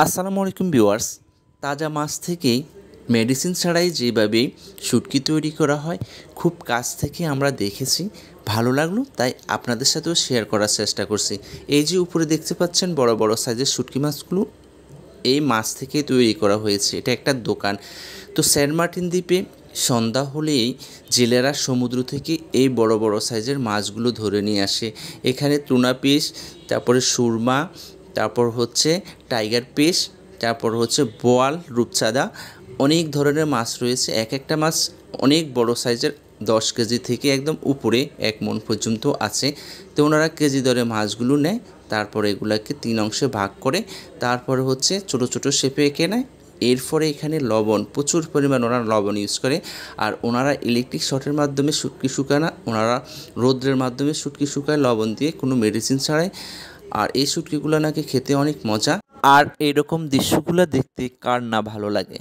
আসসালামু আলাইকুম ভিউয়ার্স। তাজা মাছ থেকেই মেডিসিন ছাড়াই যেভাবে শুটকি তৈরি করা হয় খুব কাছ থেকে আমরা দেখেছি, ভালো লাগলো তাই আপনাদের সাথেও শেয়ার করার চেষ্টা করছি। এই যে উপরে দেখতে পাচ্ছেন বড় বড় সাইজের শুটকি মাছগুলো এই মাছ থেকে তৈরি করা হয়েছে। এটা একটা দোকান। তো সেন্ট মার্টিন দ্বীপে সন্ধ্যা হলেই জেলেরা সমুদ্র থেকে এই বড় বড় সাইজের মাছগুলো ধরে নিয়ে আসে। এখানে টুনা ফিশ, তারপরে সুরমা, তারপর হচ্ছে টাইগার ফিশ, তারপর হচ্ছে বোয়াল, রূপচাঁদা, অনেক ধরনের মাছ রয়েছে। এক একটা মাছ অনেক বড় সাইজের, 10 কেজি থেকে একদম উপরে 1 মণ পর্যন্ত আছে। তো ওনারা কেজি দরে মাছগুলো নেয়, তারপরে এগুলাকে 3 অংশে ভাগ করে তারপরে হচ্ছে ছোট ছোট শেপে এঁকে নেয়। এরপরে এখানে লবণ, প্রচুর পরিমাণ ওনারা লবণ ইউজ করে। আর ওনারা ইলেকট্রিক শর্টের মাধ্যমে শুটকি শুকায় না, ওনারা রৌদ্রের মাধ্যমে শুটকি শুকায় লবণ দিয়ে, কোনো মেডিসিন ছাড়াই। আর এই শুটকিগুলো নাকি খেতে অনেক মজা। আর এইরকম দৃশ্যগুলো দেখতে কার না ভালো লাগে।